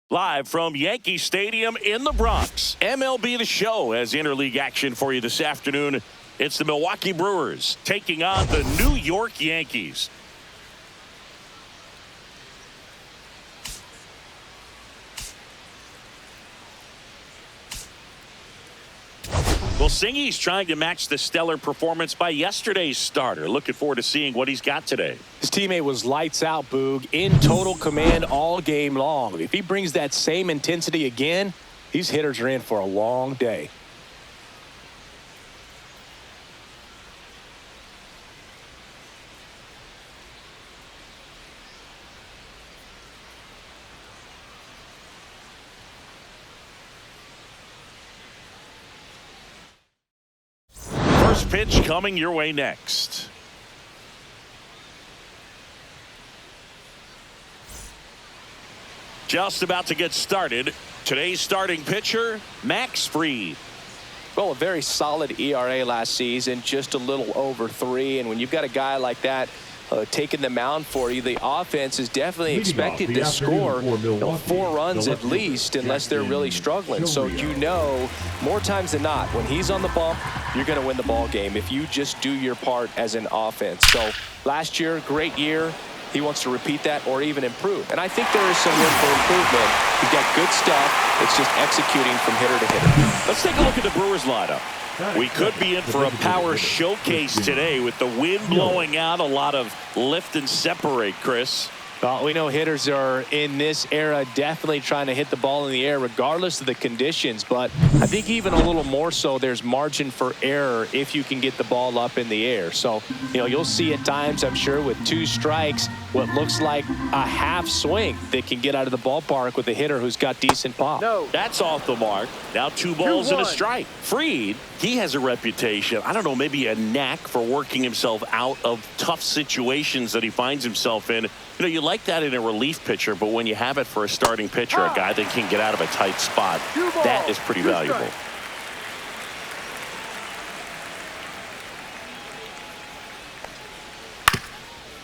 Live from Yankee Stadium in the Bronx, MLB The Show has interleague action for you this afternoon. It's the Milwaukee Brewers taking on the New York Yankees. Well, Singy's trying to match the stellar performance by yesterday's starter. Looking forward to seeing what he's got today. His teammate was lights out, Boog, in total command all game long. If he brings that same intensity again, these hitters are in for a long day. First pitch coming your way next. Just about to get started. Today's starting pitcher, Max Fried. Well, a very solid ERA last season, just a little over 3. And when you've got a guy like that taking the mound for you, the offense is definitely expected to score 4 runs at least, unless they're really struggling. So you know, more times than not, when he's on the bump, you're going to win the ball game if you just do your part as an offense. So last year, great year. He wants to repeat that or even improve. And I think there is some room for improvement. He's got good stuff. It's just executing from hitter to hitter. Let's take a look at the Brewers lineup. We could be in for a power showcase today with the wind blowing out, a lot of lift and separate, Chris. Well, we know hitters are in this era definitely trying to hit the ball in the air regardless of the conditions, but I think even a little more so there's margin for error if you can get the ball up in the air. So, you know, you'll see at times, I'm sure, with 2 strikes, what looks like a half swing that can get out of the ballpark with a hitter who's got decent pop. No, that's off the mark. Now 2 balls and a strike. Fried, he has a reputation, I don't know, maybe a knack for working himself out of tough situations that he finds himself in. You know, you like that in a relief pitcher, but when you have it for a starting pitcher, a guy that can get out of a tight spot, that is pretty valuable.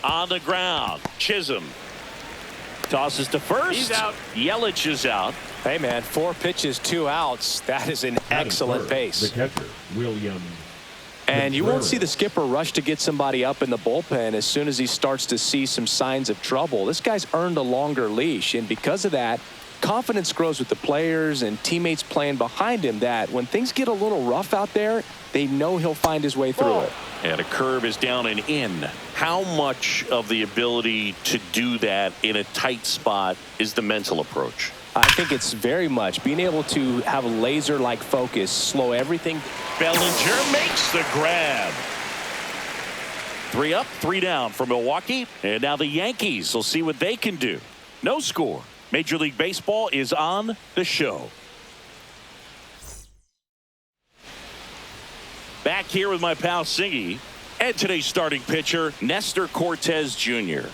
On the ground, Chisholm tosses to first. He's out. Yelich is out. Hey, man, 4 pitches, 2 outs. That is an excellent pace. The catcher, William. And you won't see the skipper rush to get somebody up in the bullpen as soon as he starts to see some signs of trouble. This guy's earned a longer leash, and because of that, confidence grows with the players and teammates playing behind him that when things get a little rough out there, they know he'll find his way through it. And a curve is down and in. How much of the ability to do that in a tight spot is the mental approach? I think it's very much being able to have a laser-like focus, slow everything. Bellinger makes the grab. 3 up, 3 down for Milwaukee. And now the Yankees will see what they can do. No score. Major League Baseball is on the show. Back here with my pal Singy and today's starting pitcher, Nestor Cortes Jr.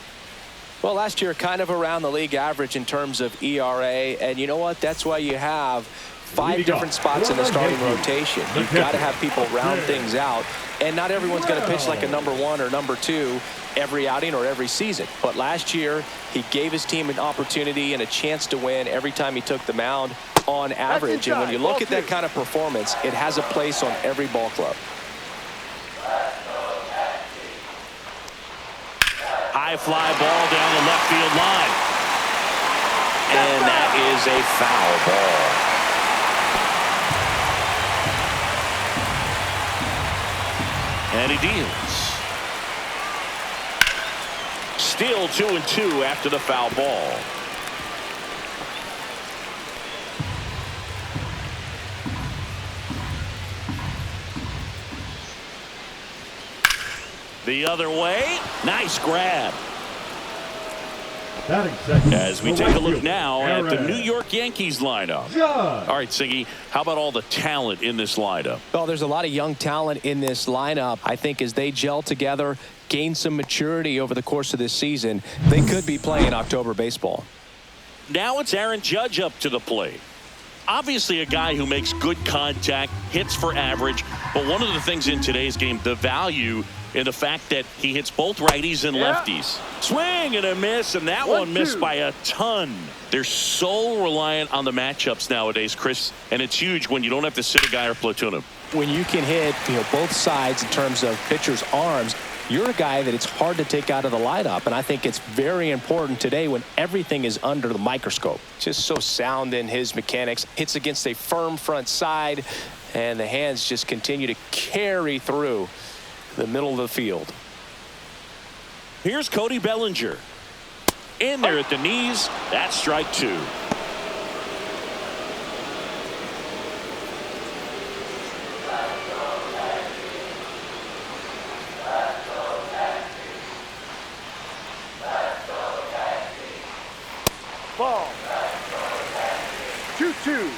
Well, last year, kind of around the league average in terms of ERA. And you know what? That's why you have 5 different spots in the starting rotation. You've got to have people round things out. And not everyone's going to pitch like a number 1 or number 2 every outing or every season. But last year, he gave his team an opportunity and a chance to win every time he took the mound on average. And when you look at that kind of performance, it has a place on every ball club. High fly ball down the left field line. And that is a foul ball. And he deals. Still 2-2 after the foul ball. The other way. Nice grab. As we take a look now at the New York Yankees lineup. All right, Siggy, how about all the talent in this lineup? Well, there's a lot of young talent in this lineup. I think as they gel together, gain some maturity over the course of this season, they could be playing October baseball. Now it's Aaron Judge up to the plate. Obviously a guy who makes good contact, hits for average, but one of the things in today's game, the value in the fact that he hits both righties and lefties. Swing and a miss, and that one missed by a ton. They're so reliant on the matchups nowadays, Chris, and it's huge when you don't have to sit a guy or platoon him. When you can hit both sides in terms of pitchers' arms, you're a guy that it's hard to take out of the lineup, and I think it's very important today when everything is under the microscope. Just so sound in his mechanics. Hits against a firm front side, and the hands just continue to carry through the middle of the field. Here's Cody Bellinger. In there at the knees. That's strike two. Ball. 2-2.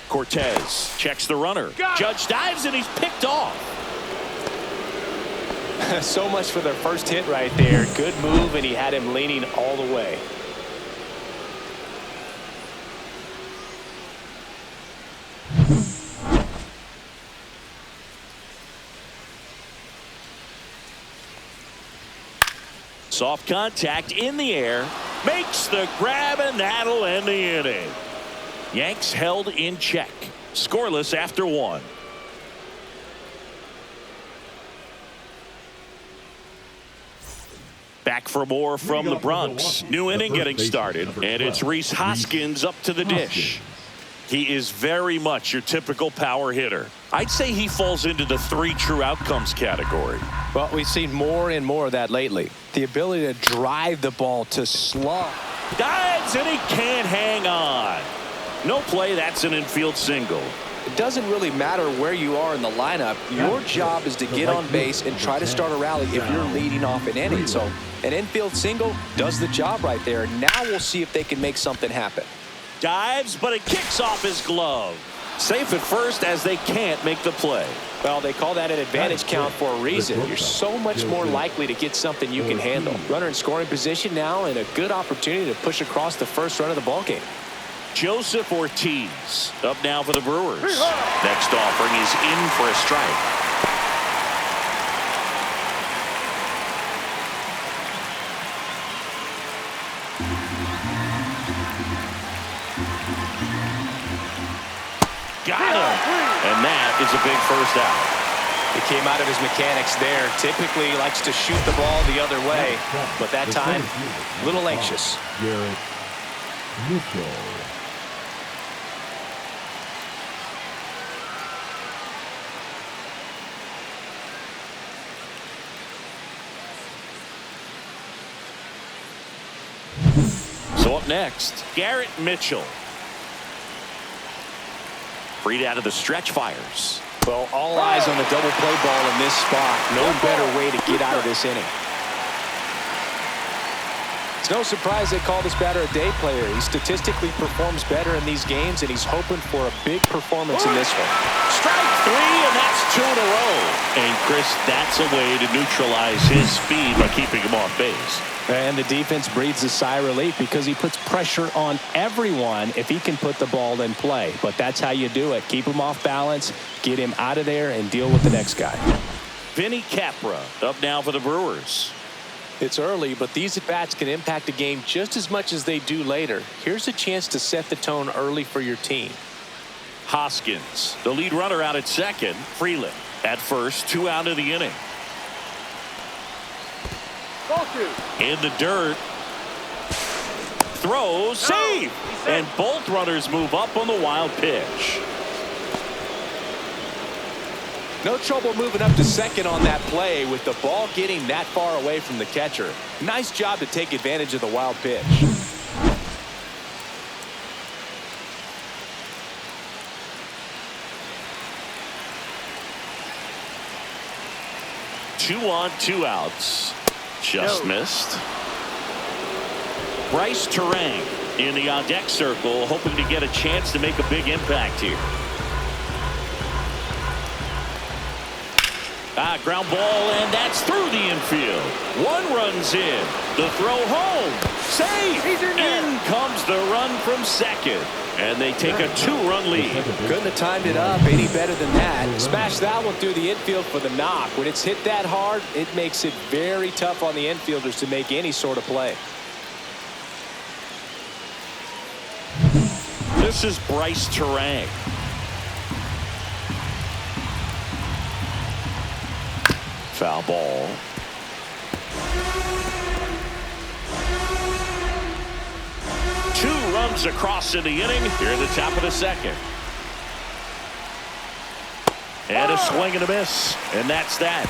Cortez checks the runner. Judge dives and he's picked off. So much for their first hit right there. Good move, and he had him leaning all the way. Soft contact in the air. Makes the grab, and that'll end the inning. Yanks held in check. Scoreless after one. Back for more from the Bronx. New inning getting started, and it's Rhys Hoskins up to the dish. He is very much your typical power hitter. I'd say he falls into the 3 true outcomes category. Well, we've seen more and more of that lately. The ability to drive the ball, to slog. Dives, and he can't hang on. No play, that's an infield single. It doesn't really matter where you are in the lineup. Your job is to get on base and try to start a rally if you're leading off an inning. So an infield single does the job right there. Now we'll see if they can make something happen. Dives, but it kicks off his glove. Safe at first as they can't make the play. Well, they call that an advantage count for a reason. You're so much more likely to get something you can handle. Runner in scoring position now, and a good opportunity to push across the first run of the ballgame. Joseph Ortiz up now for the Brewers. Next offering is in for a strike. Got him. And that is a big first out. He came out of his mechanics there. Typically likes to shoot the ball the other way, but that time a little anxious. So up next, Garrett Mitchell. Freed out of the stretch, fires. Well, all eyes on the double play ball in this spot. No better way to get out of this inning. It's no surprise they call this batter a day player. He statistically performs better in these games, and he's hoping for a big performance in this one. Strike 3, and that's 2 in a row. And Chris, that's a way to neutralize his speed by keeping him off base. And the defense breathes a sigh of relief because he puts pressure on everyone if he can put the ball in play. But that's how you do it. Keep him off balance, get him out of there, and deal with the next guy. Vinny Capra up now for the Brewers. It's early, but these at-bats can impact a game just as much as they do later. Here's a chance to set the tone early for your team. Hoskins, the lead runner out at second. Freeland at first, 2 out of the inning. In the dirt. Throw, save! And both runners move up on the wild pitch. No trouble moving up to second on that play with the ball getting that far away from the catcher. Nice job to take advantage of the wild pitch. 2 on, 2 outs. Just missed. Bryce Terang in the on-deck circle, hoping to get a chance to make a big impact here. Ground ball, and that's through the infield. One run's in. The throw home. Safe. In comes the run from second. And they take a 2-run lead. Couldn't have timed it up any better than that. Smash that one through the infield for the knock. When it's hit that hard, it makes it very tough on the infielders to make any sort of play. This is Bryce Terang. Foul ball. Two runs across in the inning here in the top of the second. And a swing and a miss. And that's that.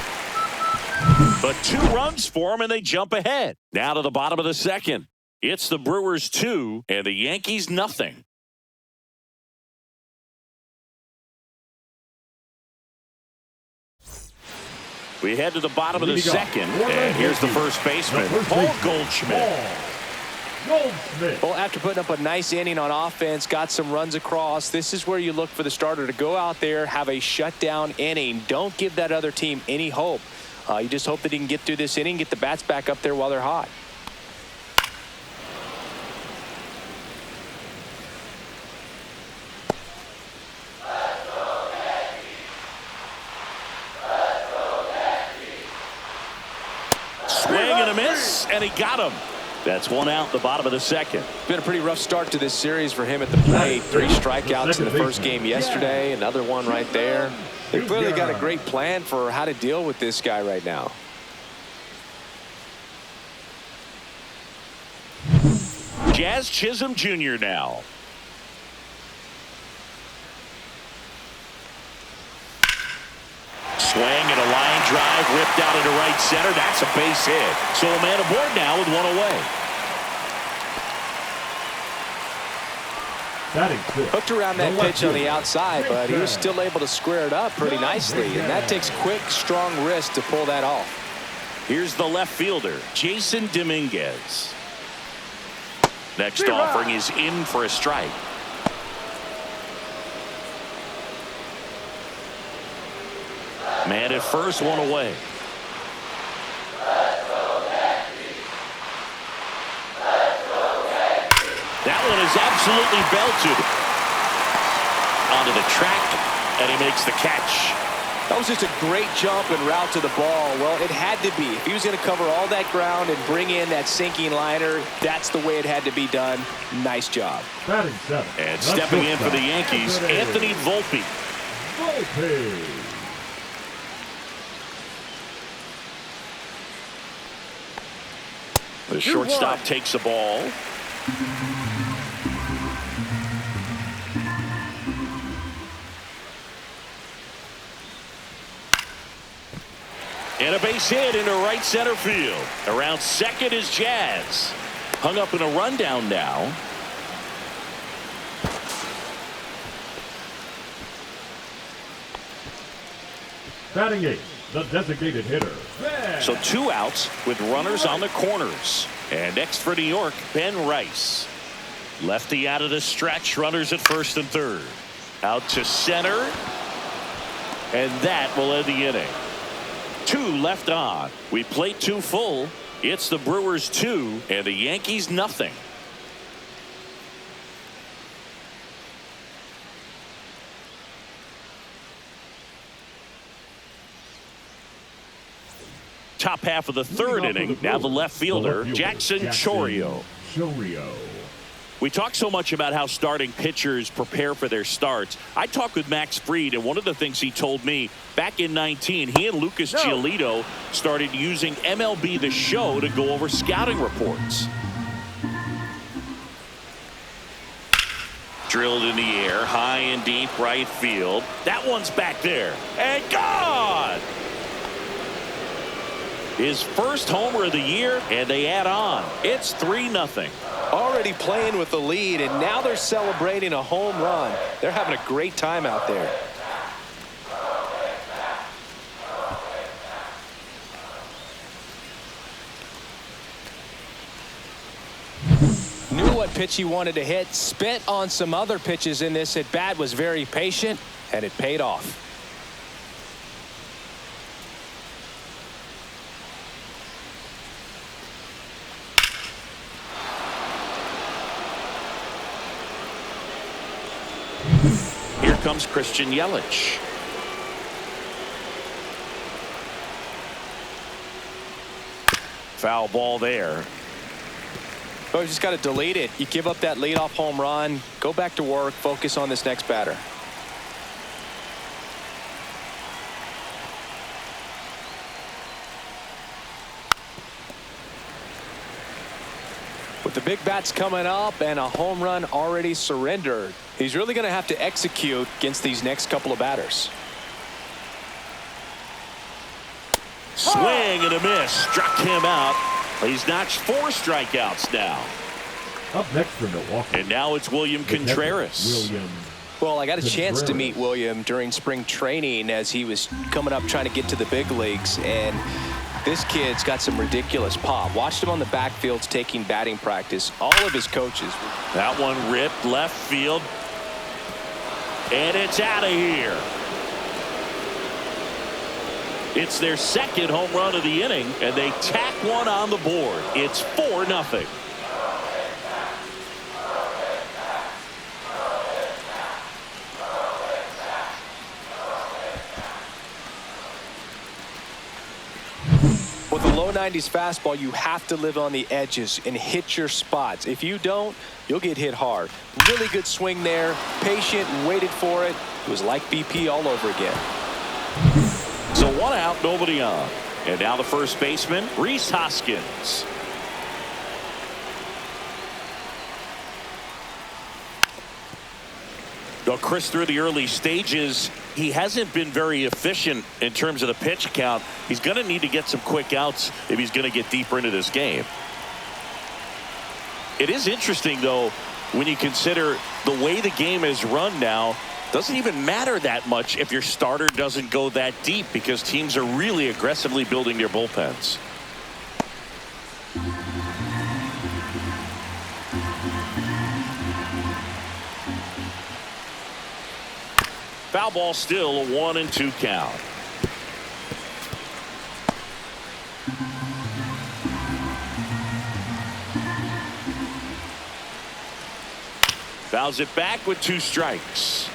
But 2 runs for them, and they jump ahead. Now to the bottom of the second. It's the Brewers 2 and the Yankees nothing. We head to the bottom of the second, and here's the first baseman, Paul Goldschmidt. Well, after putting up a nice inning on offense, got some runs across, this is where you look for the starter to go out there, have a shutdown inning. Don't give that other team any hope. You just hope that he can get through this inning, get the bats back up there while they're hot. Swing and a miss, and he got him. That's 1 out, the bottom of the second. Been a pretty rough start to this series for him at the plate. 3 strikeouts in the first game yesterday, another one right there. They've clearly got a great plan for how to deal with this guy right now. Jazz Chisholm Jr. now. Swing and a line drive ripped out into right center. That's a base hit. So a man aboard now with 1 away. Hooked around that pitch on the outside, but he was still able to square it up pretty nicely. And that takes quick, strong wrist to pull that off. Here's the left fielder, Jason Dominguez. Next offering is in for a strike. Man at first, 1 away. That one is absolutely belted onto the track, and he makes the catch. That was just a great jump and route to the ball. Well, it had to be. If he was going to cover all that ground and bring in that sinking liner, that's the way it had to be done. Nice job. And stepping in for the Yankees, Anthony Volpe. The shortstop takes the ball. And a base hit into right center field. Around second is Jazz. Hung up in a rundown now. Batting 8, the designated hitter. So 2 outs with runners on the corners. And next for New York, Ben Rice. Lefty out of the stretch, runners at first and third. Out to center. And that will end the inning. 2 left on. We played 2 full. It's the Brewers 2 and the Yankees nothing. Top half of the third inning. Now the left fielder, Jackson Chourio. We talk so much about how starting pitchers prepare for their starts. I talked with Max Fried, and one of the things he told me back in 19, he and Lucas Giolito started using MLB The Show to go over scouting reports. Drilled in the air, high and deep right field. That one's back there. And gone! His first homer of the year, and they add on. It's 3-0. Already playing with the lead, and now they're celebrating a home run. They're having a great time out there. Knew what pitch he wanted to hit, spent on some other pitches in this at bat, was very patient, and it paid off. Here comes Christian Yelich. Foul ball there. Oh, you just got to delete it. You give up that leadoff home run, go back to work, focus on this next batter. With the big bats coming up and a home run already surrendered, he's really going to have to execute against these next couple of batters. Swing and a miss. Struck him out. He's notched 4 strikeouts now. Up next for Milwaukee. And now it's William Contreras. Well, I got a chance to meet William during spring training as he was coming up trying to get to the big leagues. And this kid's got some ridiculous pop. Watched him on the backfields taking batting practice. All of his coaches. That one ripped left field. And it's out of here. It's their second home run of the inning, and they tack one on the board. It's 4-0. With a low 90s fastball, you have to live on the edges and hit your spots. If you don't, you'll get hit hard. Really good swing there. Patient, waited for it. It was like BP all over again. So 1 out, nobody on. And now the first baseman, Rhys Hoskins. Though Chris, through the early stages, he hasn't been very efficient in terms of the pitch count. He's going to need to get some quick outs if he's going to get deeper into this game. It is interesting, though, when you consider the way the game is run now. Doesn't even matter that much if your starter doesn't go that deep, because teams are really aggressively building their bullpens. Foul ball, still a 1-2 count. Fouls it back with 2 strikes.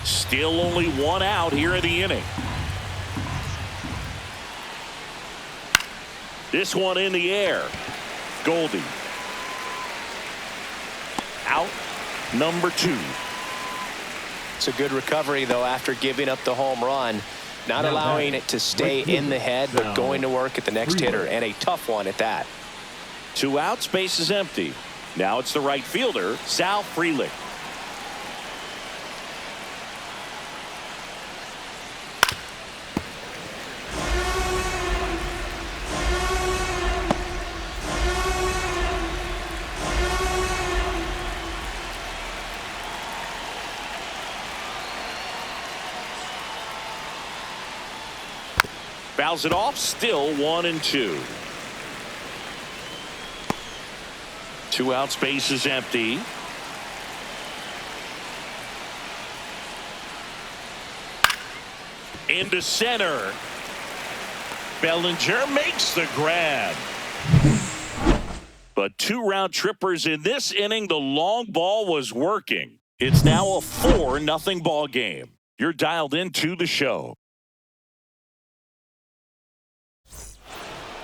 Still only 1 out here in the inning. This one in the air. Goldie. Out number 2. It's a good recovery, though, after giving up the home run. Not allowing it to stay in the head, but going to work at the next hitter, and a tough one at that. 2 outs, base is empty. Now it's the right fielder, Sal Frelick. Fouls it off, still 1-2. 2 outs, base is empty. Into center. Bellinger makes the grab. But 2 round trippers in this inning. The long ball was working. It's now a 4-0 ball game. You're dialed into the show.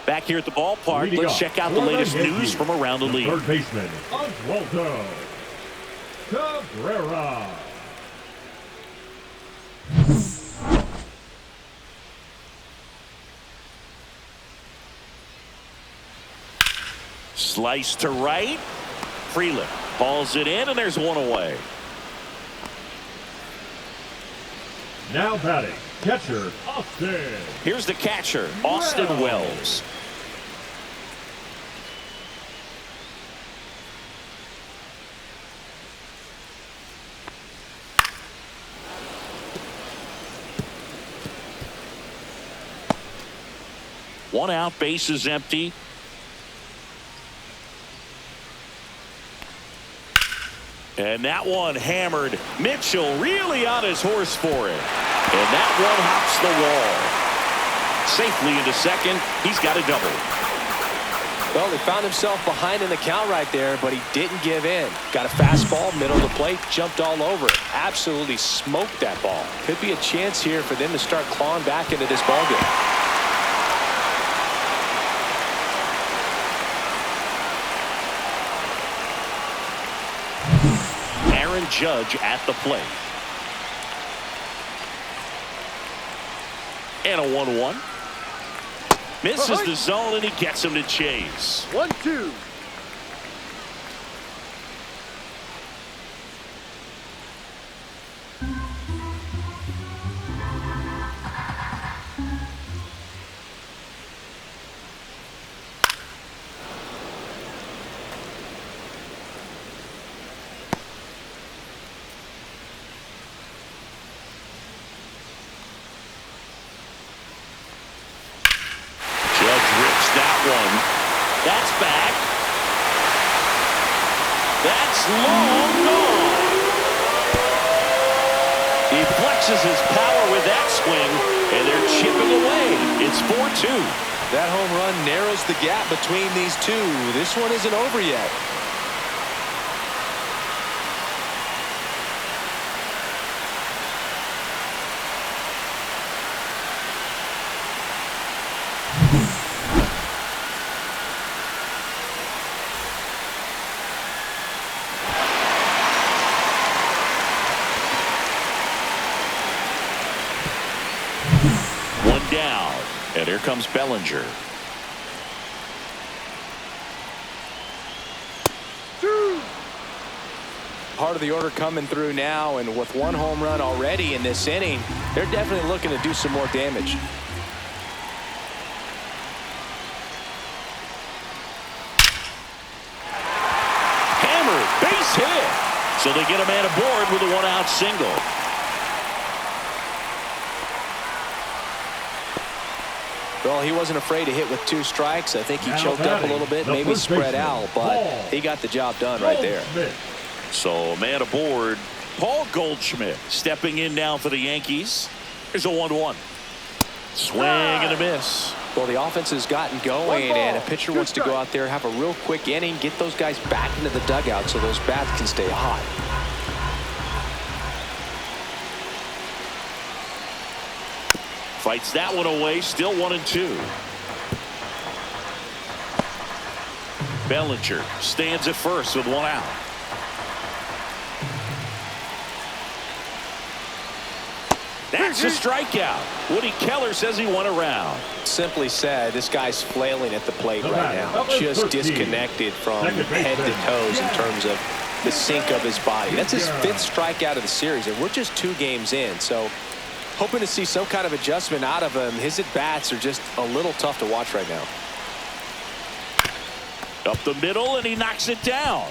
Back here at the ballpark, let's check out the latest news from around the league. Third baseman, Oswaldo Cabrera. Slice to right. Frelick hauls it in, and there's 1 away. Now batting, catcher Austin. Here's the catcher, Austin Wells. One out, base is empty. And that one hammered. Mitchell really on his horse for it. And that one hops the wall. Safely into second. He's got a double. Well, he found himself behind in the count right there, but he didn't give in. Got a fastball, middle of the plate, jumped all over it. Absolutely smoked that ball. Could be a chance here for them to start clawing back into this ballgame. Aaron Judge at the plate. And a 1-1. Misses the zone, and he gets him to chase. 1-2. That's back. That's long gone. He flexes his power with that swing, and they're chipping away. It's 4-2. That home run narrows the gap between these two. This one isn't over yet. Down, and here comes Bellinger. Part of the order coming through now, and with one home run already in this inning, they're definitely looking to do some more damage. Hammered, base hit. So they get a man aboard with a one-out single. Well, he wasn't afraid to hit with 2 strikes. I think he choked up a little bit, maybe spread out, but he got the job done right there. So, man aboard, Paul Goldschmidt stepping in now for the Yankees. Here's a 1-1. Swing and a miss. Well, the offense has gotten going, and a pitcher wants to go out there, have a real quick inning, get those guys back into the dugout so those bats can stay hot. Fights that one away, still 1-2. Bellinger stands at first with 1 out. That's a strikeout. Woody Keller says he won a round. Simply said, this guy's flailing at the plate right now. Just disconnected from head to toes in terms of the sink of his body. That's his 5th strikeout of the series, and we're just 2 games in. So hoping to see some kind of adjustment out of him. His at-bats are just a little tough to watch right now. Up the middle, and he knocks it down.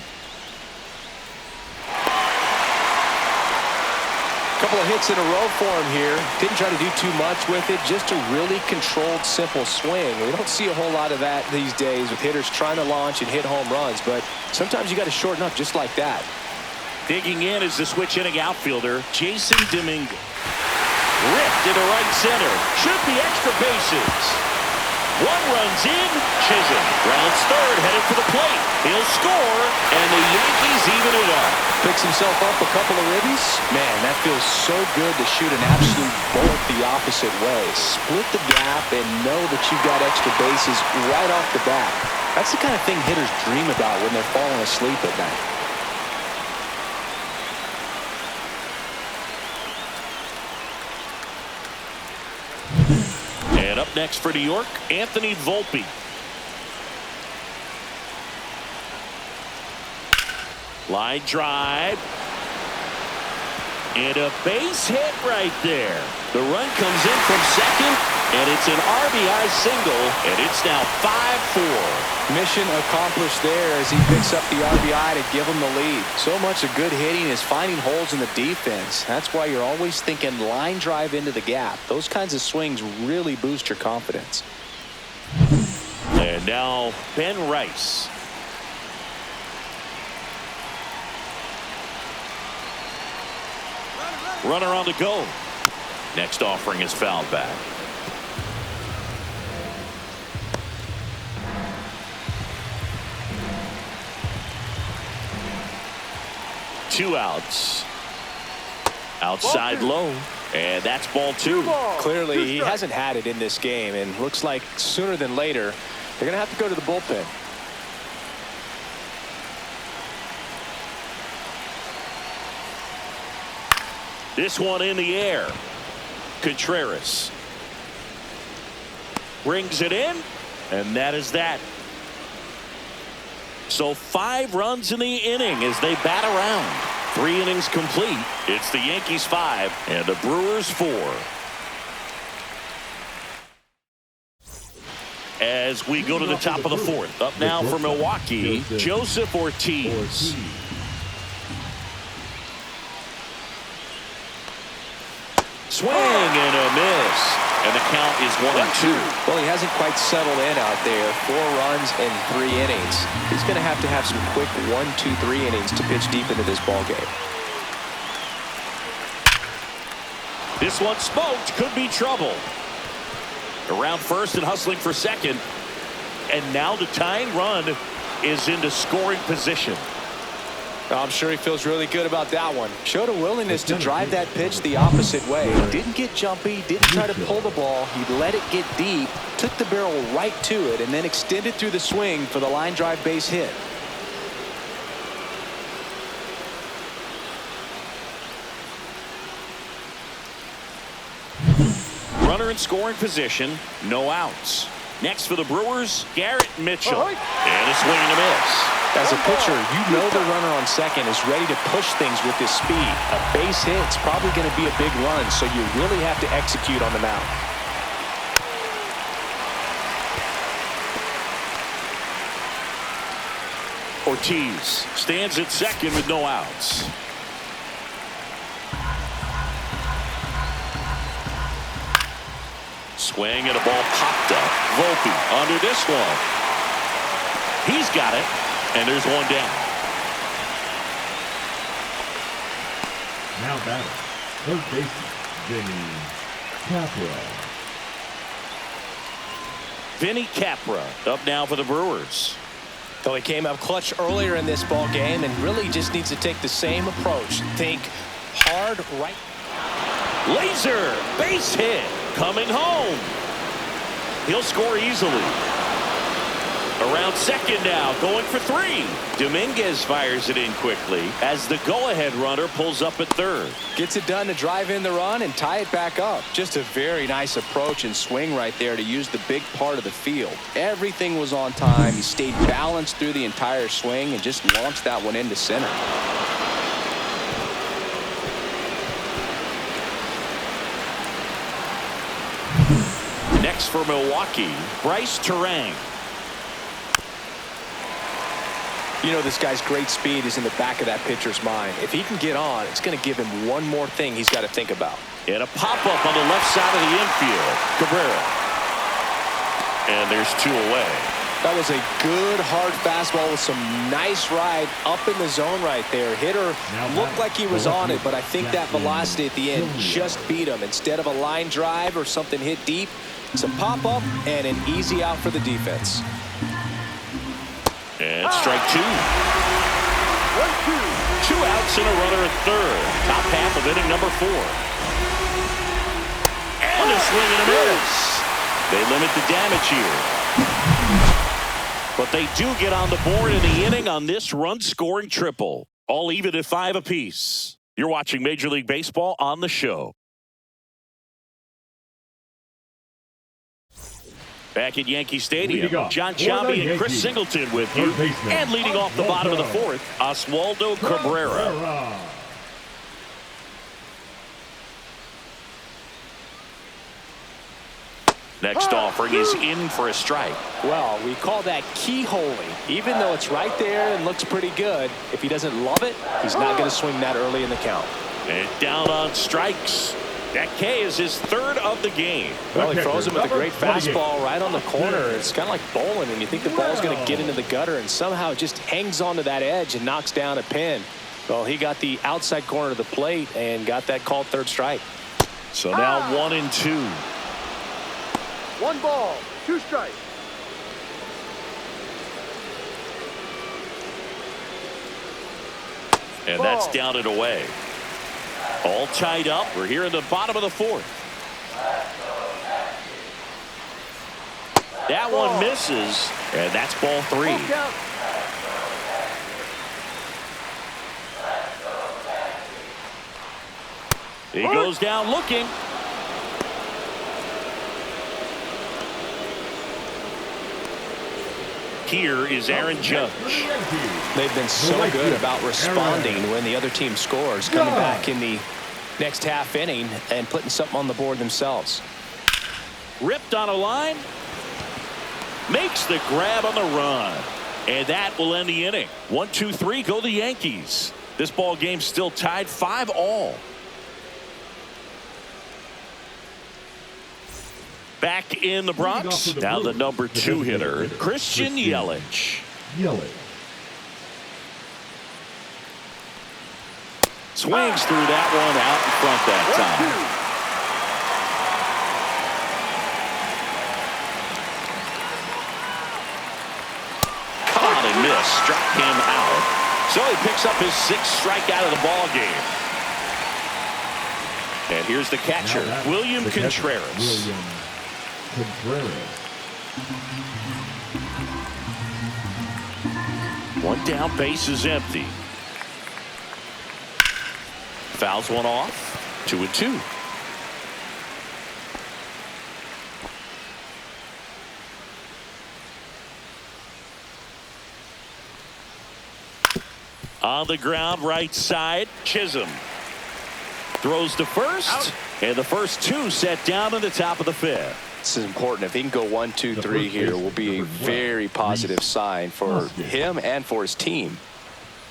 Couple of hits in a row for him here. Didn't try to do too much with it. Just a really controlled, simple swing. We don't see a whole lot of that these days with hitters trying to launch and hit home runs, but sometimes you got to shorten up just like that. Digging in is the switch-hitting outfielder, Jason Dominguez. Ripped into right center. Should be extra bases. 1 runs in. Chisholm rounds third, headed for the plate. He'll score, and the Yankees even it up. Picks himself up a couple of ribbies. Man, that feels so good to shoot an absolute bolt the opposite way. Split the gap and know that you've got extra bases right off the bat. That's the kind of thing hitters dream about when they're falling asleep at night. And up next for New York, Anthony Volpe. Line drive. And a base hit right there. The run comes in from second, and it's an RBI single, and it's now 5-4. Mission accomplished there as he picks up the RBI to give him the lead. So much of good hitting is finding holes in the defense. That's why you're always thinking line drive into the gap. Those kinds of swings really boost your confidence. And now Ben Rice. Runner on the go. Next offering is fouled back. 2 outs. Outside low. And that's ball 2. Clearly, he hasn't had it in this game, and looks like sooner than later, they're going to have to go to the bullpen. This one in the air. Contreras brings it in, and that is that. So 5 runs in the inning as they bat around. 3 innings complete. It's the Yankees 5 and the Brewers 4. As we go to the top of the 4th. Up now for Milwaukee, Joseph Ortiz. Swing and a miss. And the count is 1-2. Well, he hasn't quite settled in out there. 4 runs in 3 innings. He's going to have some quick 1, 2, 3 innings to pitch deep into this ball game. This one smoked. Could be trouble. Around first and hustling for second. And now the tying run is into scoring position. I'm sure he feels really good about that one. Showed a willingness to drive that pitch the opposite way. Didn't get jumpy, didn't try to pull the ball. He let it get deep, took the barrel right to it, and then extended through the swing for the line drive base hit. Runner in scoring position, no outs. Next for the Brewers, Garrett Mitchell. And a swing and a miss. As a pitcher, you know the runner on second is ready to push things with his speed. A base hit is probably going to be a big run, so you really have to execute on the mound. Ortiz stands at second with no outs. Swing and a ball popped up. Volpe under this one. He's got it. And there's one down. Now batting, third baseman, Vinny Capra. Vinny Capra up now for the Brewers. Though he came up clutch earlier in this ball game and really just needs to take the same approach. Think hard right. Laser base hit coming home. He'll score easily. Around second now, going for 3. Dominguez fires it in quickly as the go-ahead runner pulls up at third. Gets it done to drive in the run and tie it back up. Just a very nice approach and swing right there to use the big part of the field. Everything was on time. He stayed balanced through the entire swing and just launched that one into center. Next for Milwaukee, Bryce Terang. You know, this guy's great speed is in the back of that pitcher's mind. If he can get on, it's going to give him one more thing he's got to think about. And a pop-up on the left side of the infield. Cabrera. And there's 2 away. That was a good, hard fastball with some nice ride up in the zone right there. Hitter looked like he was on it, but I think that velocity at the end just beat him. Instead of a line drive or something hit deep, it's a pop-up and an easy out for the defense. And strike 2. 2 outs and a runner at third. Top half of inning number 4. And a swing and a miss. They limit the damage here. But they do get on the board in the inning on this run-scoring triple. All even at 5 apiece. You're watching Major League Baseball on the show. Back at Yankee Stadium, John Chambi and Chris Singleton with you. And leading off the bottom of the 4th, Oswaldo Cabrera. Next offering is in for a strike. Well, we call that keyholing. Even though it's right there and looks pretty good, if he doesn't love it, he's not going to swing that early in the count. And down on strikes. That K is his 3rd of the game. Well, he throws him with a great fastball right on the corner. It's kind of like bowling when you think the ball's going to get into the gutter and somehow it just hangs onto that edge and knocks down a pin. Well, he got the outside corner of the plate and got that called 3rd strike. So now 1-2. 1 ball, 2 strikes. And that's down and away. All tied up. We're here in the bottom of the fourth. That one misses, and that's ball 3. He goes down looking. Here is Aaron Judge. They've been so good about responding when the other team scores, coming back in the next half inning and putting something on the board themselves. Ripped on a line. Makes the grab on the run. And that will end the inning. 1-2-3, go the Yankees. This ball game still tied 5-all. Back in the Bronx, now the number 2 hitter, Christian Yelich. Swings through that one out in front that time. Caught and missed, struck him out. So he picks up his 6th strikeout of the ball game. And here's the catcher, William Contreras. One down, base is empty. Fouls one off. 2-2. On the ground, right side, Chisholm throws to first, and the first 2 set down in the top of the 5th. This is important. If he can go 1, 2, 3 here, will be a very positive sign for him and for his team.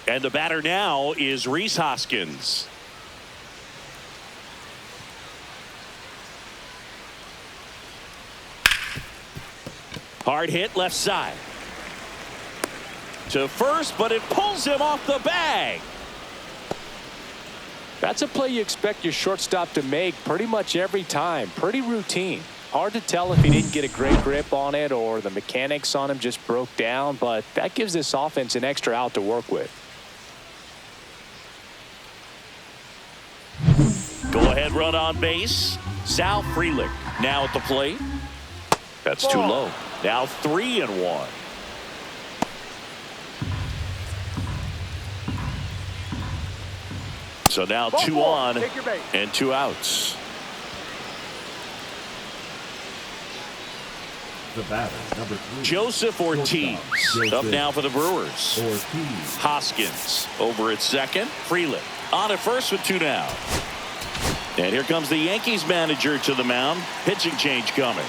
And the batter now is Rhys Hoskins. Hard hit left side. To first, but it pulls him off the bag. That's a play you expect your shortstop to make pretty much every time. Pretty routine. Hard to tell if he didn't get a great grip on it or the mechanics on him just broke down, but that gives this offense an extra out to work with. Go ahead run on base. Sal Frelick now at the plate. That's too low. Now 3-1. So now 2 on and 2 outs. The batter, number 3. Joseph Ortiz up now for the Brewers. Hoskins over at second. Frelick on at first with 2 down. And here comes the Yankees manager to the mound. Pitching change coming.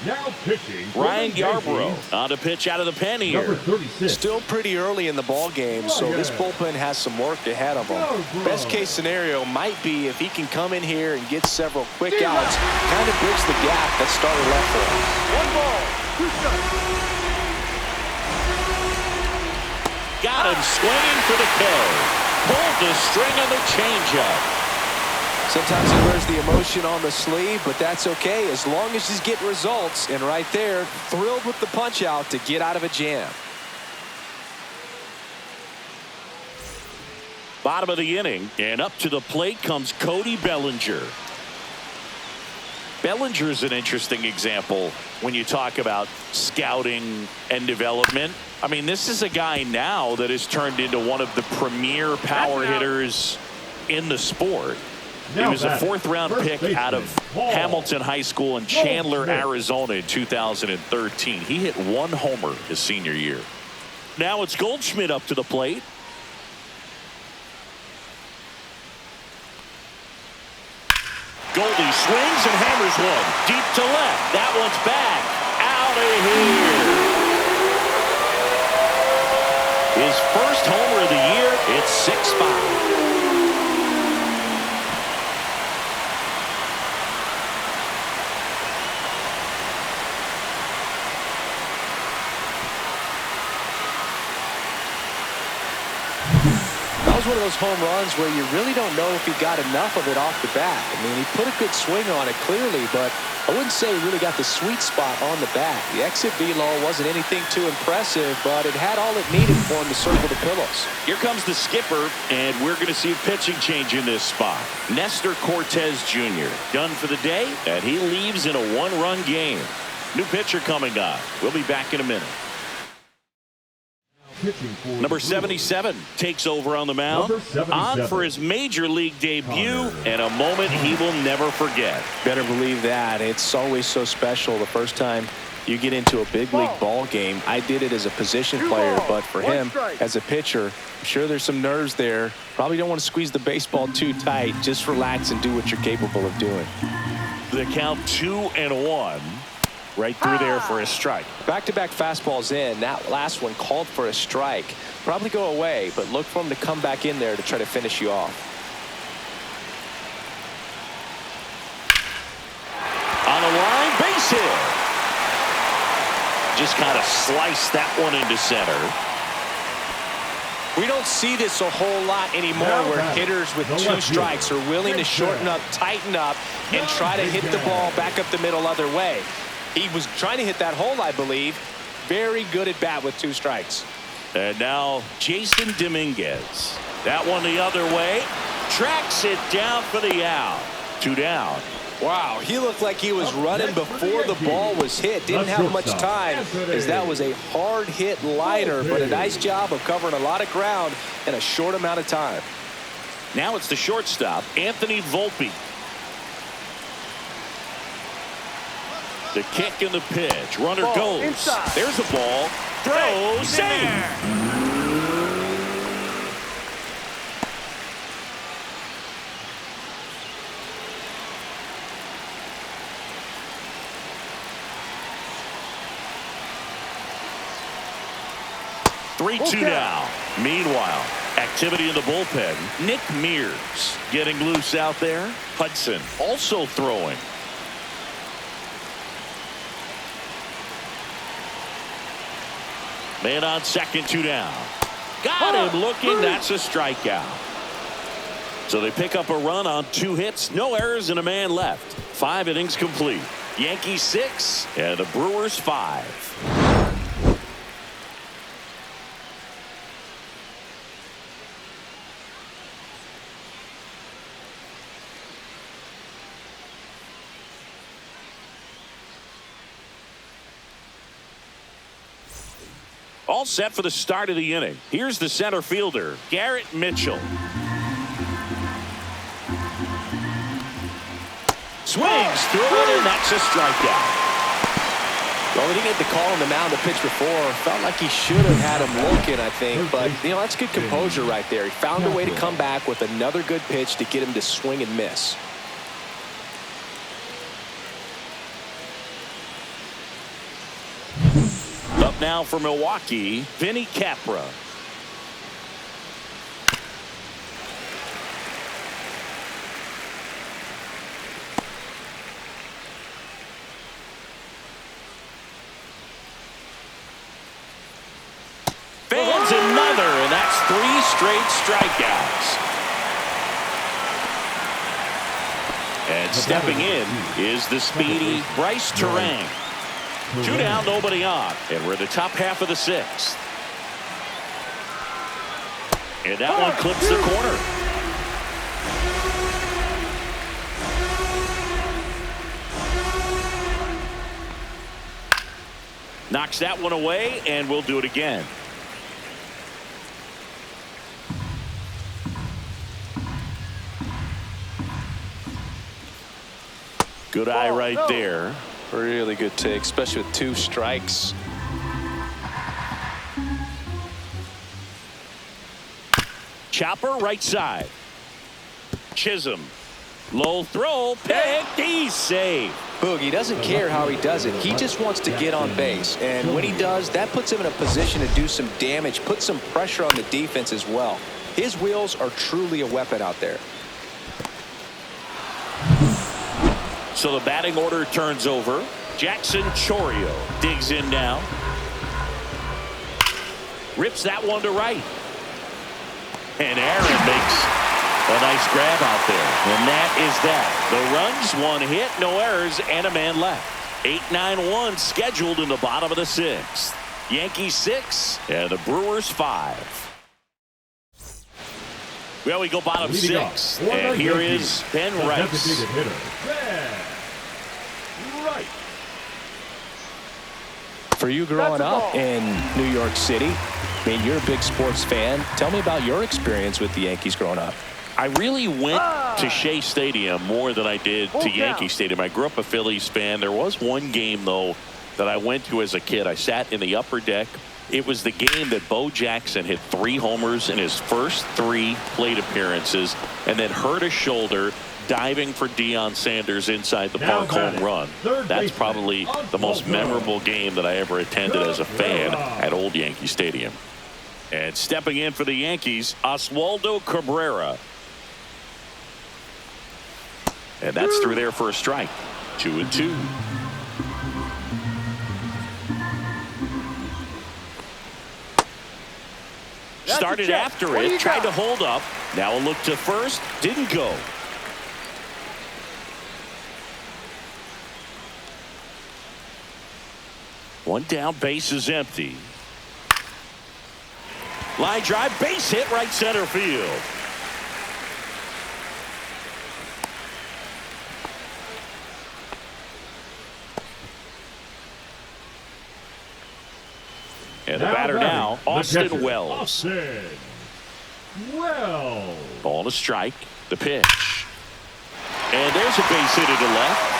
Now pitching, Ryan Yarbrough on to pitch out of the pen here. Number 36. Still pretty early in the ball game, so this bullpen has some work ahead of him. Best case scenario might be if he can come in here and get several quick outs, kind of bridge the gap that started left for him. 1 ball, 2 strikes. Got him swinging for the K. Pulled the string on the changeup. Sometimes he wears the emotion on the sleeve, but that's okay as long as he's getting results. And right there, thrilled with the punch out to get out of a jam. Bottom of the inning, and up to the plate comes Cody Bellinger. Bellinger's an interesting example when you talk about scouting and development. I mean, this is a guy now that has turned into one of the premier power hitters in the sport. He was a 4th-round pick out of Hamilton High School in Chandler, Arizona in 2013. He hit 1 homer his senior year. Now it's Goldschmidt up to the plate. Goldie swings and hammers one. Deep to left. That one's back. Out of here. His first homer of the year. It's 6-5. That was one of those home runs where you really don't know if he got enough of it off the bat. I mean, he put a good swing on it clearly, but I wouldn't say he really got the sweet spot on the bat. The exit velo wasn't anything too impressive, but it had all it needed for him to circle the pillows. Here comes the skipper, and we're going to see a pitching change in this spot. Nestor Cortez Jr. done for the day, and he leaves in a one-run game. New pitcher coming up. We'll be back in a minute. Number 77 takes over on the mound. On for his major league debut, and a moment he will never forget. Better believe that. It's always so special the first time you get into a big league ball game. I did it as a position player, but for him as a pitcher, I'm sure there's some nerves there. Probably don't want to squeeze the baseball too tight. Just relax and do what you're capable of doing. The count 2-1. Right through there for a strike. Back-to-back fastballs in. That last one called for a strike. Probably go away, but look for him to come back in there to try to finish you off. On the line, base hit. Just kind of sliced that one into center. We don't see this a whole lot anymore where hitters with 2 strikes are willing to shorten up, tighten up, and try to hit the ball back up the middle other way. He was trying to hit that hole, I believe. Very good at bat with 2 strikes. And now Jason Dominguez. That one the other way. Tracks it down for the out. 2 down. Wow, he looked like he was running before the ball was hit. Didn't have much time as that was a hard hit liner, but a nice job of covering a lot of ground in a short amount of time. Now it's the shortstop, Anthony Volpe. The kick and the pitch. Runner goes. Inside. There's a ball. Throws. In. 3-2 now. Meanwhile, activity in the bullpen. Nick Mears getting loose out there. Hudson also throwing. Man on second, 2 down. Got him looking. That's a strikeout. So they pick up a run on 2 hits. No errors and a man left. 5 innings complete. Yankees 6 and the Brewers 5. All set for the start of the inning. Here's the center fielder, Garrett Mitchell. Swings through it, and that's a strikeout. Well, he didn't get the call on the mound to pitch before. Felt like he should have had him looking, I think. But, you know, that's good composure right there. He found a way to come back with another good pitch to get him to swing and miss. Up now for Milwaukee, Vinny Capra. Fans another, and that's 3 straight strikeouts. And stepping in is the speedy Bryce Terang. 2 down, nobody on, and we're in the top half of the 6th. And that one clips the corner. Knocks that one away, and we'll do it again. Good eye right there. Really good take, especially with 2 strikes. Chopper right side. Chisholm. Low throw. Picked. He's safe. Boogie doesn't care how he does it. He just wants to get on base. And when he does, that puts him in a position to do some damage, put some pressure on the defense as well. His wheels are truly a weapon out there. So the batting order turns over. Jackson Chourio digs in now. Rips that one to right. And Aaron makes a nice grab out there. And that is that. The runs, 1 hit, no errors, and a man left. 8-9-1 scheduled in the bottom of the 6th. Yankees 6 and the Brewers 5. Well, we go bottom 6. And here is Ben Rice. Designated hitter, Ben Rice. For you growing up in New York City, I mean, you're a big sports fan. Tell me about your experience with the Yankees growing up. I really went to Shea Stadium more than I did to Yankee Stadium. I grew up a Phillies fan. There was one game, though, that I went to as a kid. I sat in the upper deck. It was the game that Bo Jackson hit 3 homers in his first 3 plate appearances and then hurt his shoulder diving for Deion Sanders inside the park home run. That's probably the most memorable game that I ever attended as a fan at Old Yankee Stadium. And stepping in for the Yankees, Oswaldo Cabrera. And that's through there for a strike. 2-2. Started after it, tried to hold up. Now a look to first, didn't go. One down, base is empty. Line drive, base hit, right center field. And the batter now, Austin Wells. Austin Wells. Ball to strike. The pitch. And there's a base hit to left.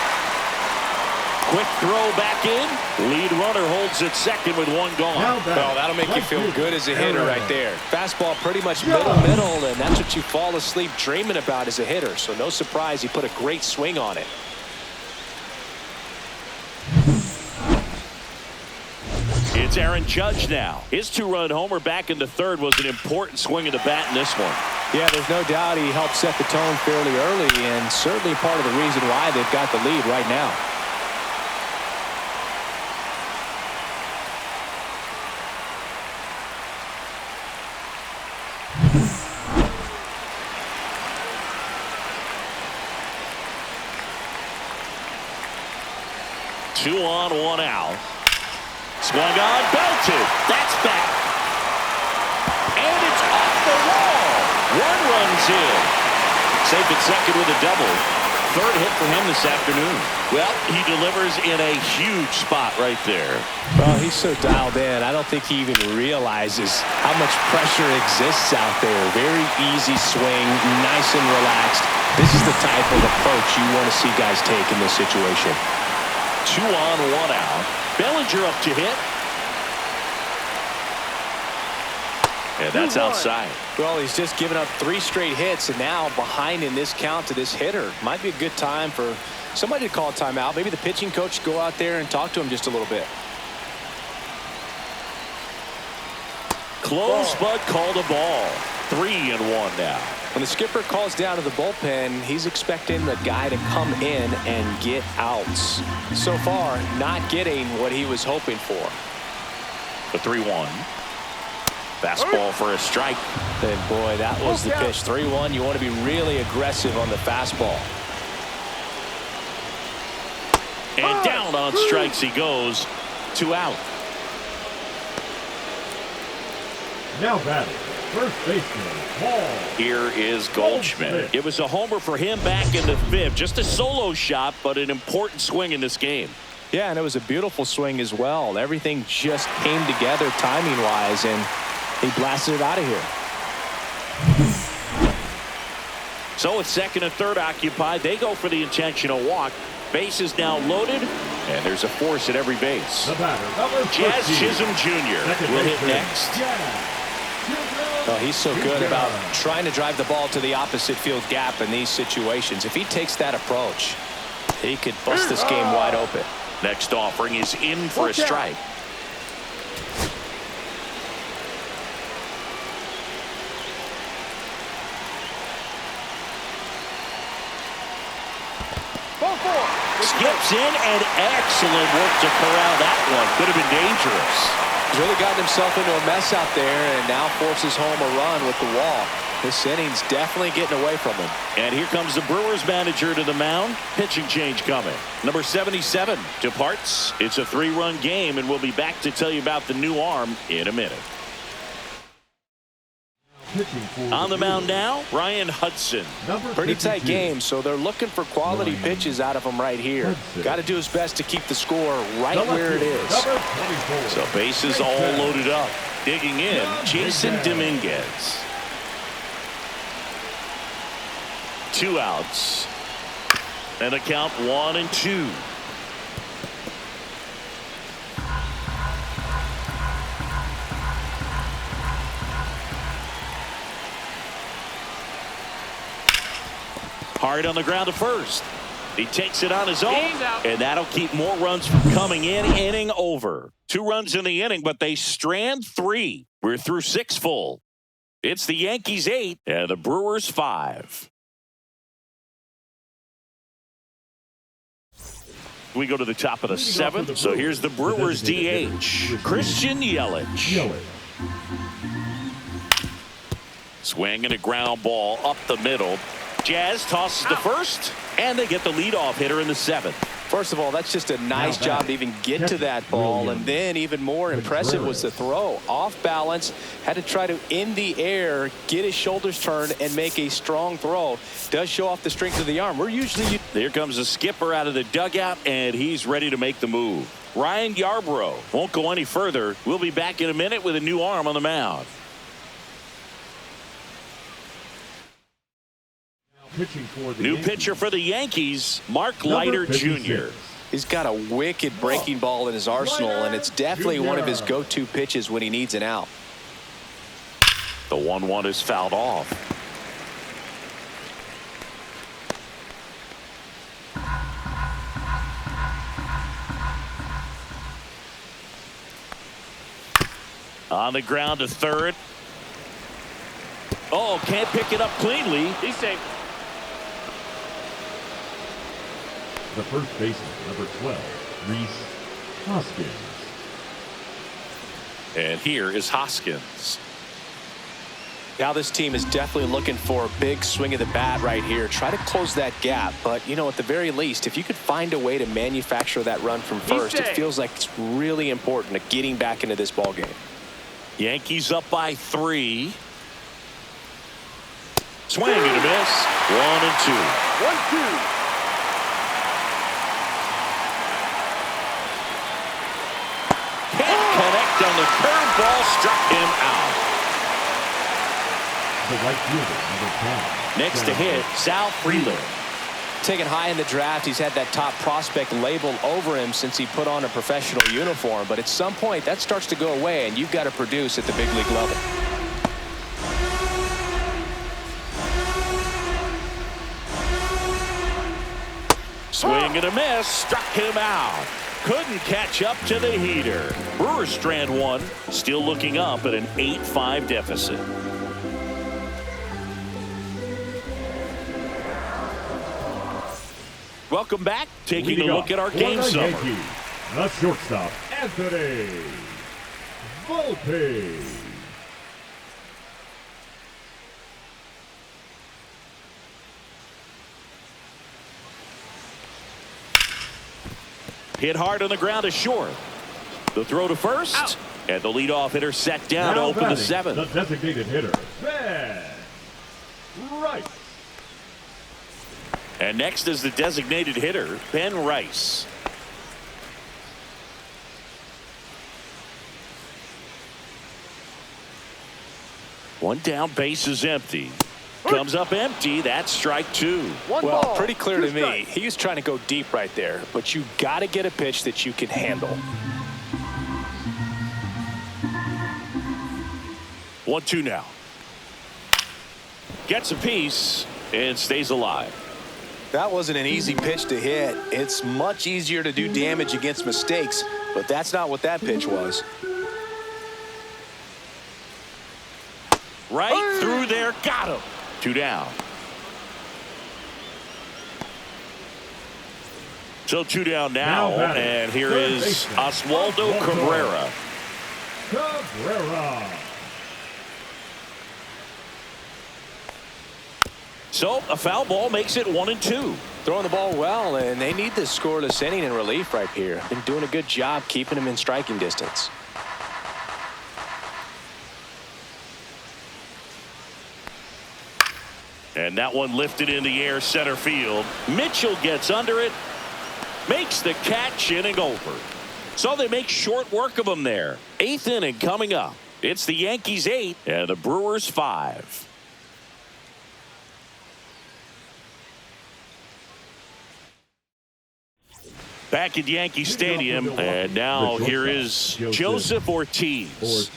Quick throw back in. Lead runner holds at second with 1 gone. Well, that'll make you feel good as a hitter right there. Fastball pretty much middle, and that's what you fall asleep dreaming about as a hitter. So no surprise he put a great swing on it. It's Aaron Judge now. His 2-run homer back in the 3rd was an important swing of the bat in this one. Yeah, there's no doubt he helped set the tone fairly early, and certainly part of the reason why they've got the lead right now. Two on, 1 out. Swung on, belted. That's back. And it's off the wall. 1 runs in. Safe at second with a double. 3rd hit for him this afternoon. Well, he delivers in a huge spot right there. Well, he's so dialed in. I don't think he even realizes how much pressure exists out there. Very easy swing, nice and relaxed. This is the type of approach you want to see guys take in this situation. 2 on, 1 out. Bellinger up to hit. And that's outside. Well, he's just given up 3 straight hits, and now behind in this count to this hitter. Might be a good time for somebody to call a timeout. Maybe the pitching coach go out there and talk to him just a little bit. Close, but called a ball. 3-1 now. When the skipper calls down to the bullpen, he's expecting the guy to come in and get outs. So far, not getting what he was hoping for. The 3-1. Fastball for a strike. And boy, that was the pitch. 3-1. You want to be really aggressive on the fastball. And down on strikes he goes. 2 out. Now batting, first baseman, Paul. Here is Goldschmidt. It was a homer for him back in the 5th. Just a solo shot, but an important swing in this game. Yeah, and it was a beautiful swing as well. Everything just came together timing-wise, and he blasted it out of here. So it's 2nd and 3rd occupied. They go for the intentional walk. Base is now loaded, and there's a force at every base. The batter, number Jazz 13. Chisholm Jr. will hit next. Well, he's so good about trying to drive the ball to the opposite field gap in these situations. If he takes that approach, he could bust this game wide open. Next offering is in for a strike. Skips in, and excellent work to corral that one. Could have been dangerous. He's really gotten himself into a mess out there and now forces home a run with the wall. This inning's definitely getting away from him. And here comes the Brewers manager to the mound. Pitching change coming. Number 77 departs. It's a 3-run game, and we'll be back to tell you about the new arm in a minute. On the mound now, Ryan Hudson. Pretty tight game, so they're looking for quality pitches out of him right here. Got to do his best to keep the score right where it is. So bases all loaded up. Digging in, Jason Dominguez. 2 outs. And a count 1-2. Hard on the ground to first. He takes it on his own, and that'll keep more runs from coming in. Inning over. 2 runs in the inning, but they strand 3. We're through 6 full. It's the Yankees 8 and the Brewers 5. We go to the top of the 7th. So here's the Brewers DH, Christian Yelich. Swinging a ground ball up the middle. Jazz tosses to first, and they get the leadoff hitter in the 7th. First of all, that's just a nice job to even get to that ball, and then even more impressive was the throw. Off balance, had to try to, in the air, get his shoulders turned and make a strong throw. Does show off the strength of the arm. We're usually... Here comes the skipper out of the dugout, and he's ready to make the move. Ryan Yarbrough won't go any further. We'll be back in a minute with a new arm on the mound. New pitcher for the Yankees, Mark Leiter Jr. He's got a wicked breaking ball in his arsenal, and it's definitely one of his go-to pitches when he needs an out. The 1-1 is fouled off. On the ground to third. Oh, can't pick it up cleanly. He's safe. The first baseman, number 12, Rhys Hoskins. And here is Hoskins. Now this team is definitely looking for a big swing of the bat right here. Try to close that gap. But, you know, at the very least, if you could find a way to manufacture that run from first, it feels like it's really important to getting back into this ball game. Yankees up by 3. Swing and a miss. 1-2. 1-2. Connect on the curveball, struck him out. The right fielder, number 10. Next to hit, Sal Freeland. Taken high in the draft, he's had that top prospect label over him since he put on a professional uniform. But at some point, that starts to go away, and you've got to produce at the big league level. Swing and a miss, struck him out. Couldn't catch up to the heater. Brewers strand 1, still looking up at an 8-5 deficit. Welcome back. Taking a look at our game summary. Yankees, the shortstop, Anthony Volpe. Hit hard on the ground to short. The throw to first. Out. And the leadoff hitter set down to open the 7th. The designated hitter, Ben Rice. And next is the designated hitter, Ben Rice. One down, base is empty. Comes up empty. That's strike 2. Well, pretty clear to me. He was trying to go deep right there, but you got to get a pitch that you can handle. 1-2 now. Gets a piece and stays alive. That wasn't an easy pitch to hit. It's much easier to do damage against mistakes, but that's not what that pitch was. Right through there. Got him. 2 down. So 2 down now and here is Oswaldo Cabrera. So a foul ball makes it 1-2. Throwing the ball well, and they need this scoreless inning in relief right here. Been doing a good job keeping him in striking distance. And that one lifted in the air center field. Mitchell gets under it, makes the catch, inning over. So they make short work of him there. 8th inning coming up. It's the Yankees 8 and the Brewers 5. Back at Yankee Stadium, and now here is Joseph Ortiz.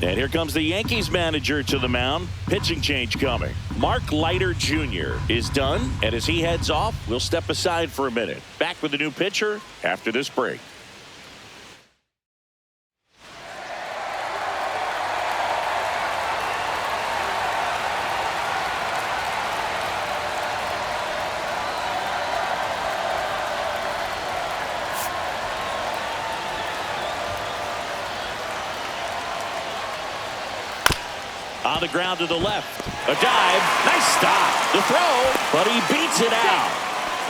And here comes the Yankees manager to the mound. Pitching change coming. Mark Leiter Jr. is done, and as he heads off, we'll step aside for a minute. Back with the new pitcher after this break. On the ground to the left. A dive. Nice stop. The throw, but he beats it out.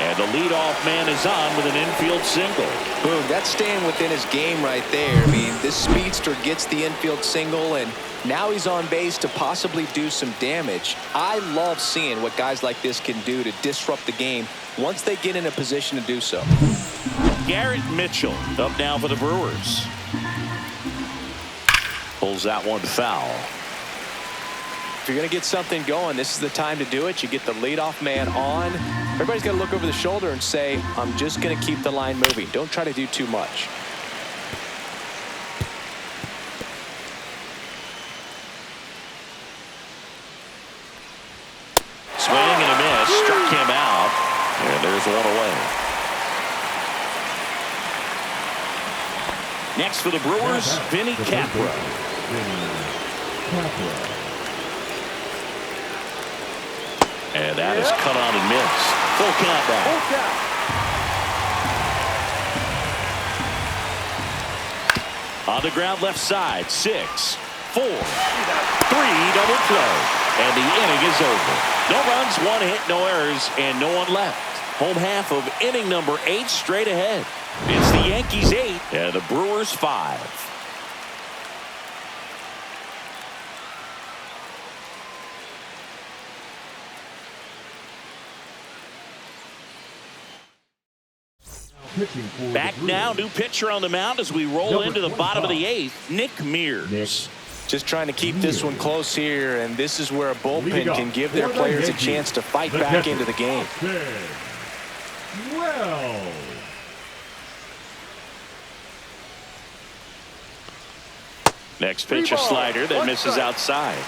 And the leadoff man is on with an infield single. Boom, that's staying within his game right there. I mean, this speedster gets the infield single, and now he's on base to possibly do some damage. I love seeing what guys like this can do to disrupt the game once they get in a position to do so. Garrett Mitchell up now for the Brewers. Pulls that one foul. If you're going to get something going, this is the time to do it. You get the leadoff man on. Everybody's got to look over the shoulder and say, I'm just going to keep the line moving. Don't try to do too much. Swing and a miss. Struck him out. And there's one away. Next for the Brewers, Vinny Capra. And that is cut on and missed. Full count now. On the ground left side. 6, 4, 3 double play. And the inning is over. No runs, 1 hit, no errors, and no one left. Home half of inning number 8 straight ahead. It's the Yankees 8 and the Brewers 5. Back now, new pitcher on the mound as we roll into the bottom of the 8th, Nick Mears. Just trying to keep this one close here, and this is where a bullpen can give their players a chance to fight back into the game. Well. Next pitch, a slider that misses outside.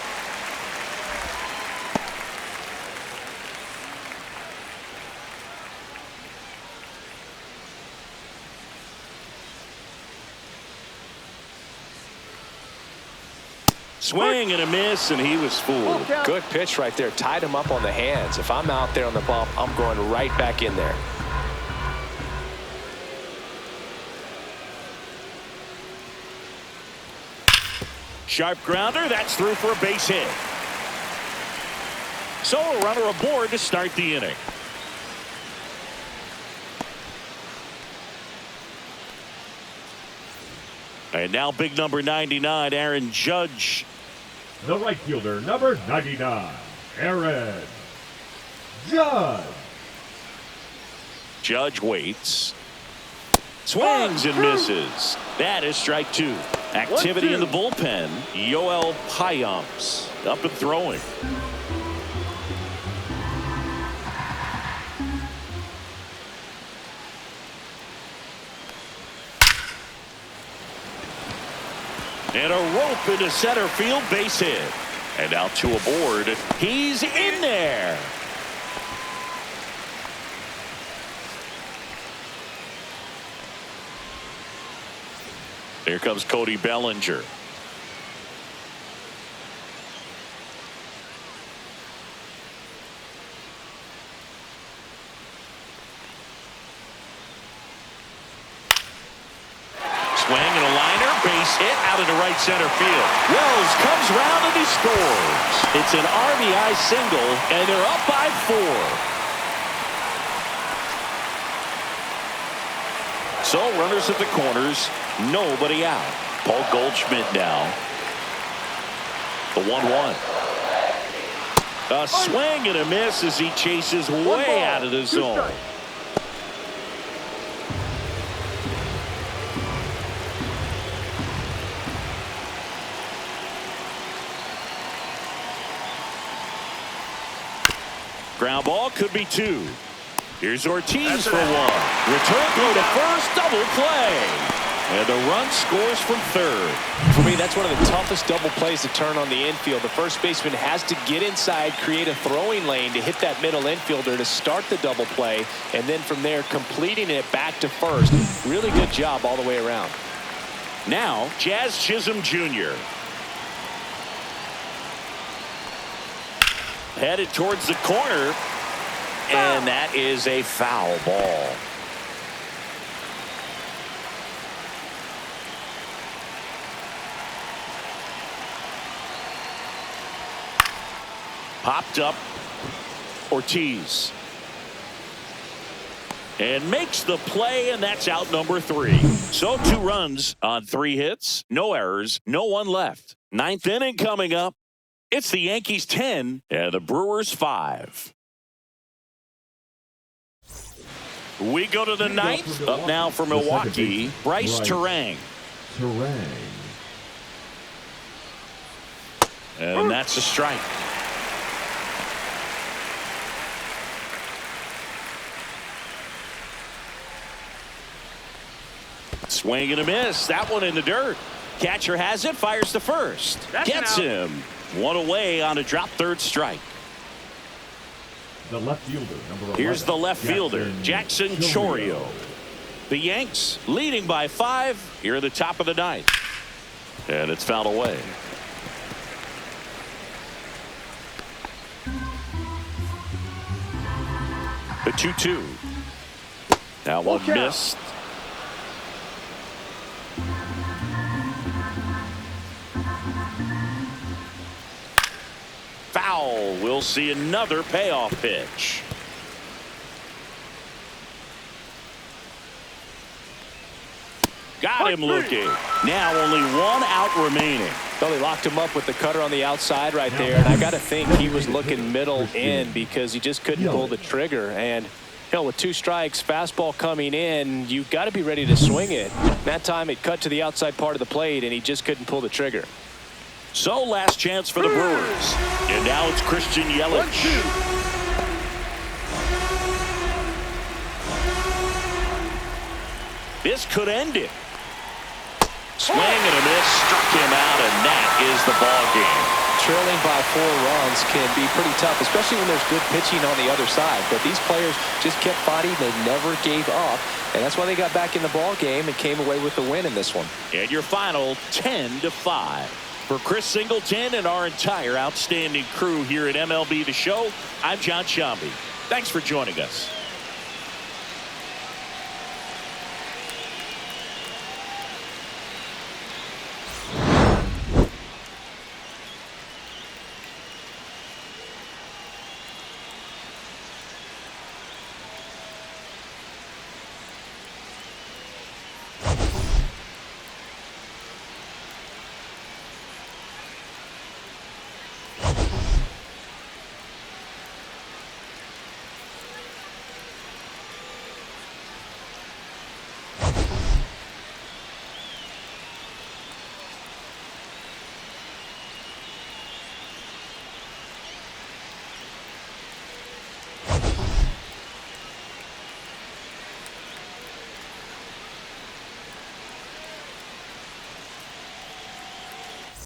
Swing and a miss, and he was fooled. Good pitch right there. Tied him up on the hands. If I'm out there on the bump, I'm going right back in there. Sharp grounder. That's through for a base hit. So a runner aboard to start the inning. And now big number 99, Aaron Judge. The right fielder, number 99, Aaron Judge. Judge waits. Swings and misses. That is strike 2. Activity in the bullpen. Yoel Payamps up and throwing. And a rope into center field, base hit. And now 2 aboard. He's in there. Here comes Cody Bellinger. Swing and a liner, base base hit out into right center field. Wells comes around and he scores. It's an RBI single, and they're up by 4. So runners at the corners, nobody out. Paul Goldschmidt now. The 1-1. A swing and a miss as he chases way out of the zone. Ground ball could be 2. Here's Ortiz for 1. Return throw to first, double play. And the run scores from third. For me, that's one of the toughest double plays to turn on the infield. The first baseman has to get inside, create a throwing lane to hit that middle infielder to start the double play, and then from there completing it back to first. Really good job all the way around. Now, Jazz Chisholm Jr. Headed towards the corner, and that is a foul ball. Popped up Ortiz. And makes the play, and that's out number 3. So 2 runs on 3 hits, no errors, no one left. 9th inning coming up. It's the Yankees 10 and the Brewers 5. We go to the 9th. Up now for Milwaukee, Bryce Terang. And that's a strike. Swing and a miss. That one in the dirt. Catcher has it, fires to first. Gets him. 1 away on a drop third strike. The left fielder, number 11. Here's the left fielder, Jackson Chourio. The Yanks leading by 5 here at the top of the 9th. And it's fouled away. The 2-2. Now one missed. Foul. We'll see another payoff pitch. Got him looking. Now only 1 out remaining. Well, they locked him up with the cutter on the outside right there, and I got to think he was looking middle in because he just couldn't pull the trigger. And with 2 strikes, fastball coming in, you've got to be ready to swing it. That time it cut to the outside part of the plate, and he just couldn't pull the trigger. So last chance for the Brewers. And now it's Christian Yelich. This could end it. Swing and a miss, struck him out, and that is the ball game. Trailing by 4 runs can be pretty tough, especially when there's good pitching on the other side. But these players just kept fighting. They never gave up, and that's why they got back in the ball game and came away with the win in this one. And your final 10-5. For Chris Singleton and our entire outstanding crew here at MLB The Show, I'm John Shambi. Thanks for joining us.